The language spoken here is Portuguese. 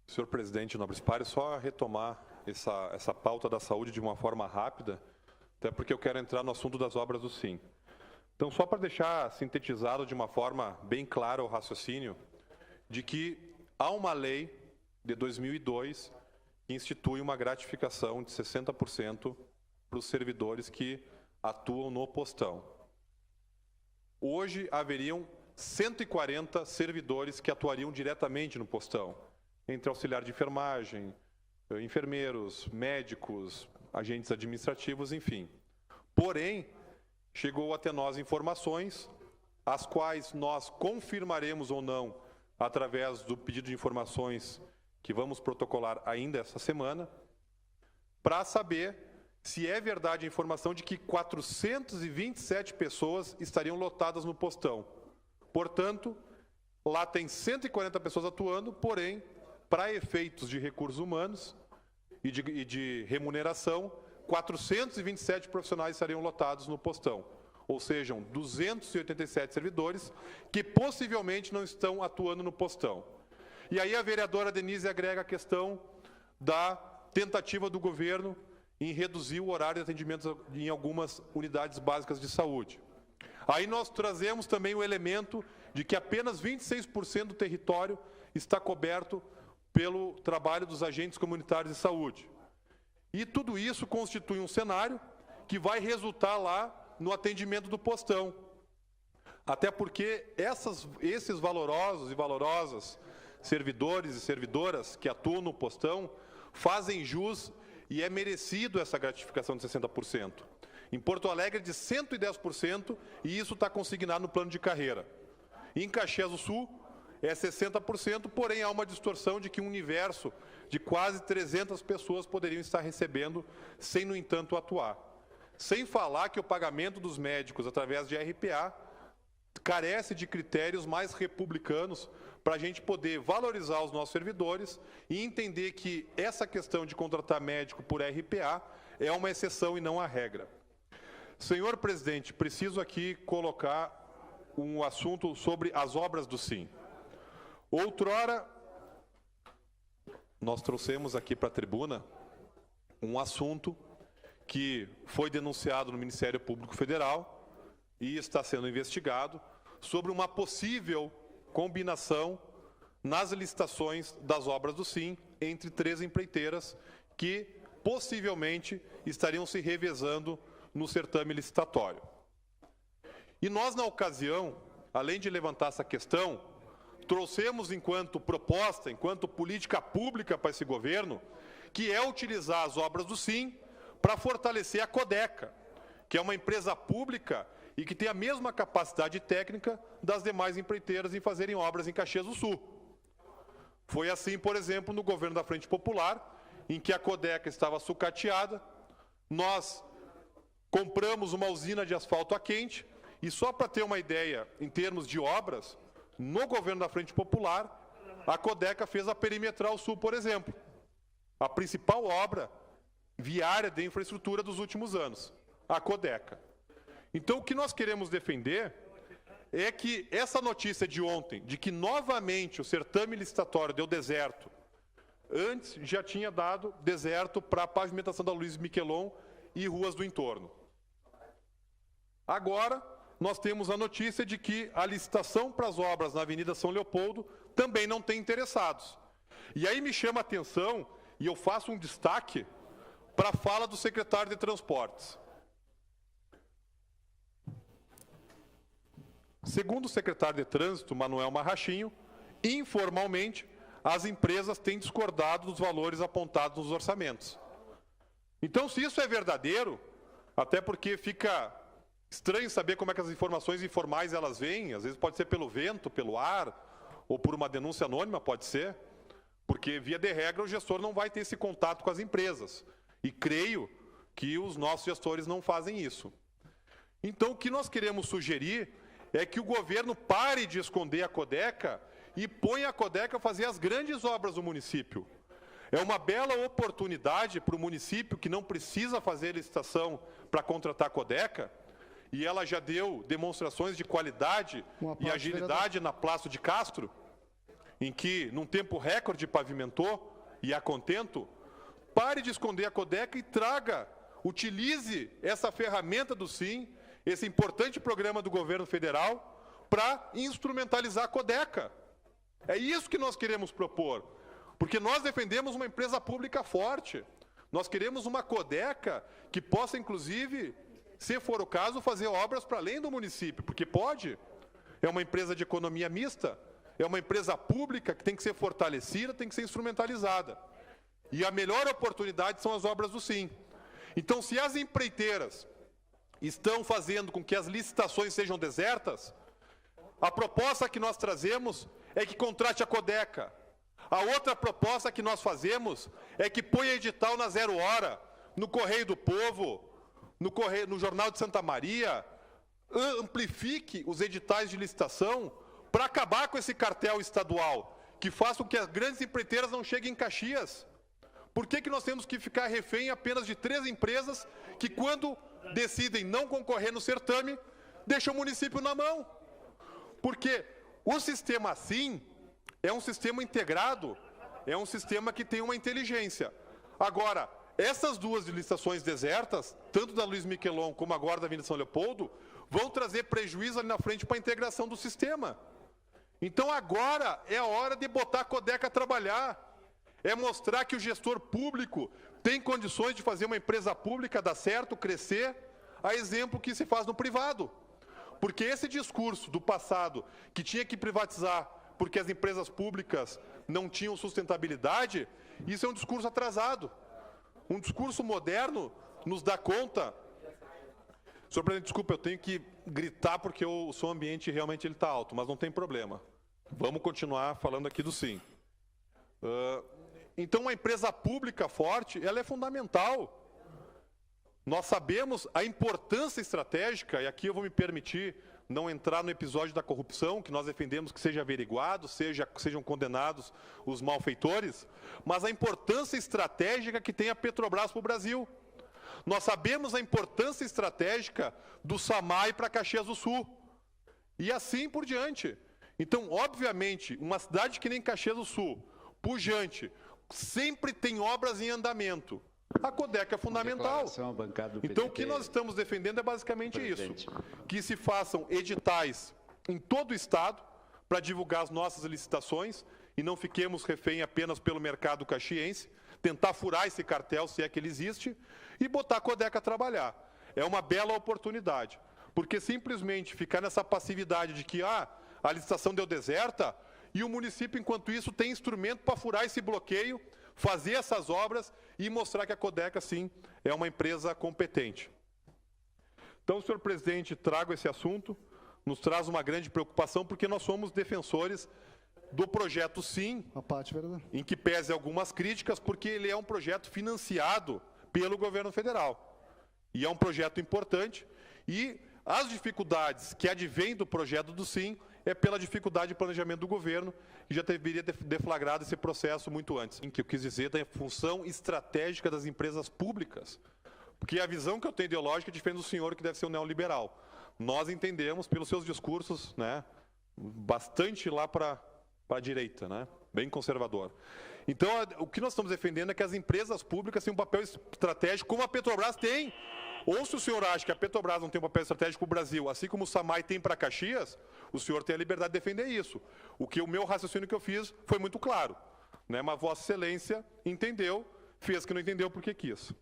Senhor presidente, nobres pares, só retomar essa pauta da saúde de uma forma rápida, até porque eu quero entrar no assunto das obras do SIM. Então, só para deixar sintetizado de uma forma bem clara o raciocínio, de que há uma lei de 2002 que institui uma gratificação de 60% para os servidores que atuam no postão. Hoje haveriam 140 servidores que atuariam diretamente no postão, entre auxiliar de enfermagem, enfermeiros, médicos, agentes administrativos, enfim. Porém, chegou até nós informações, as quais nós confirmaremos ou não através do pedido de informações que vamos protocolar ainda essa semana, para saber se é verdade a informação de que 427 pessoas estariam lotadas no postão. Portanto, lá tem 140 pessoas atuando, porém, para efeitos de recursos humanos e de remuneração, 427 profissionais estariam lotados no postão. Ou sejam, 287 servidores que possivelmente não estão atuando no postão. E aí a vereadora Denise agrega a questão da tentativa do governo em reduzir o horário de atendimento em algumas unidades básicas de saúde. Aí nós trazemos também o elemento de que apenas 26% do território está coberto pelo trabalho dos agentes comunitários de saúde. E tudo isso constitui um cenário que vai resultar lá no atendimento do postão. Até porque esses valorosos e valorosas servidores e servidoras que atuam no postão fazem jus e é merecido essa gratificação de 60%. Em Porto Alegre, de 110%, e isso está consignado no plano de carreira. Em Caxias do Sul, é 60%, porém há uma distorção de que um universo de quase 300 pessoas poderiam estar recebendo, sem, no entanto, atuar. Sem falar que o pagamento dos médicos através de RPA carece de critérios mais republicanos para a gente poder valorizar os nossos servidores e entender que essa questão de contratar médico por RPA é uma exceção e não a regra. Senhor presidente, preciso aqui colocar um assunto sobre as obras do SIM. Outrora, nós trouxemos aqui para a tribuna um assunto que foi denunciado no Ministério Público Federal e está sendo investigado sobre uma possível combinação nas licitações das obras do SIM entre 3 empreiteiras que possivelmente estariam se revezando no certame licitatório. E nós, na ocasião, além de levantar essa questão, trouxemos enquanto proposta, enquanto política pública para esse governo, que é utilizar as obras do SIM para fortalecer a Codeca, que é uma empresa pública e que tem a mesma capacidade técnica das demais empreiteiras em fazerem obras em Caxias do Sul. Foi assim, por exemplo, no governo da Frente Popular, em que a Codeca estava sucateada, nós compramos uma usina de asfalto a quente, e só para ter uma ideia, em termos de obras, no governo da Frente Popular, a Codeca fez a Perimetral Sul, por exemplo, a principal obra viária de infraestrutura dos últimos anos, a Codeca. Então, o que nós queremos defender é que essa notícia de ontem, de que novamente o certame licitatório deu deserto, antes já tinha dado deserto para a pavimentação da Luiz Miquelon e ruas do entorno. Agora, nós temos a notícia de que a licitação para as obras na Avenida São Leopoldo também não tem interessados. E aí me chama a atenção, e eu faço um destaque para a fala do secretário de Transportes. Segundo o secretário de Trânsito, Manuel Marrachinho, informalmente, as empresas têm discordado dos valores apontados nos orçamentos. Então, se isso é verdadeiro, até porque fica estranho saber como é que as informações informais elas vêm, às vezes pode ser pelo vento, pelo ar, ou por uma denúncia anônima, pode ser, porque, via de regra, o gestor não vai ter esse contato com as empresas. E creio que os nossos gestores não fazem isso. Então, o que nós queremos sugerir é que o governo pare de esconder a Codeca e ponha a Codeca a fazer as grandes obras do município. É uma bela oportunidade para o município que não precisa fazer licitação para contratar a Codeca, e ela já deu demonstrações de qualidade e agilidade na Plácio de Castro. em que, num tempo recorde, pavimentou, e a contento, pare de esconder a Codeca e traga, utilize essa ferramenta do SIM, esse importante programa do governo federal, para instrumentalizar a Codeca. É isso que nós queremos propor, porque nós defendemos uma empresa pública forte. Nós queremos uma Codeca que possa, inclusive, se for o caso, fazer obras para além do município, porque pode. É uma empresa de economia mista, é uma empresa pública que tem que ser fortalecida, tem que ser instrumentalizada. E a melhor oportunidade são as obras do SIM. Então, se as empreiteiras estão fazendo com que as licitações sejam desertas, a proposta que nós trazemos é que contrate a Codeca. A outra proposta que nós fazemos é que ponha edital na 0 hora, no Correio do Povo, no Jornal de Santa Maria, amplifique os editais de licitação para acabar com esse cartel estadual, que faça com que as grandes empreiteiras não cheguem em Caxias. Por que nós temos que ficar refém apenas de 3 empresas que, quando decidem não concorrer no certame, deixam o município na mão? Porque o sistema assim é um sistema integrado, é um sistema que tem uma inteligência. Agora, essas 2 licitações desertas, tanto da Luiz Miquelon como agora da Avenida São Leopoldo, vão trazer prejuízo ali na frente para a integração do sistema. Então agora é a hora de botar a Codeca a trabalhar. É mostrar que o gestor público tem condições de fazer uma empresa pública dar certo, crescer, a exemplo que se faz no privado. Porque esse discurso do passado, que tinha que privatizar porque as empresas públicas não tinham sustentabilidade, isso é um discurso atrasado. Um discurso moderno nos dá conta... Senhor presidente, desculpa, eu tenho que gritar porque o som ambiente realmente está alto, mas não tem problema. Vamos continuar falando aqui do SIM. Então, uma empresa pública forte, ela é fundamental. Nós sabemos a importância estratégica, e aqui eu vou me permitir não entrar no episódio da corrupção, que nós defendemos que seja averiguado, sejam condenados os malfeitores, mas a importância estratégica que tem a Petrobras para o Brasil. Nós sabemos a importância estratégica do SAMAI para Caxias do Sul. E assim por diante. Então, obviamente, uma cidade que nem Caxias do Sul, pujante, sempre tem obras em andamento. A Codeca é fundamental. Então, o que nós estamos defendendo é basicamente isso. Que se façam editais em todo o Estado para divulgar as nossas licitações e não fiquemos refém apenas pelo mercado caxiense, tentar furar esse cartel, se é que ele existe, e botar a Codeca a trabalhar. É uma bela oportunidade. Porque simplesmente ficar nessa passividade de que a licitação deu deserta e o município, enquanto isso, tem instrumento para furar esse bloqueio, fazer essas obras e mostrar que a Codeca, sim, é uma empresa competente. Então, senhor presidente, trago esse assunto, nos traz uma grande preocupação, porque nós somos defensores do projeto SIM, em que pese algumas críticas, porque ele é um projeto financiado pelo governo federal. E é um projeto importante, e as dificuldades que advêm do projeto do SIM é pela dificuldade de planejamento do governo, e já deveria ter deflagrado esse processo muito antes. Em que eu quis dizer da função estratégica das empresas públicas. Porque a visão que eu tenho ideológica é diferente do senhor, que deve ser um neoliberal. Nós entendemos, pelos seus discursos, né, bastante lá para a direita, né, bem conservador. Então, o que nós estamos defendendo é que as empresas públicas têm um papel estratégico, como a Petrobras tem. Ou se o senhor acha que a Petrobras não tem um papel estratégico para o Brasil, assim como o SAMAI tem para Caxias, o senhor tem a liberdade de defender isso. O meu raciocínio que eu fiz foi muito claro, né? Mas Vossa Excelência entendeu, fez que não entendeu porque quis.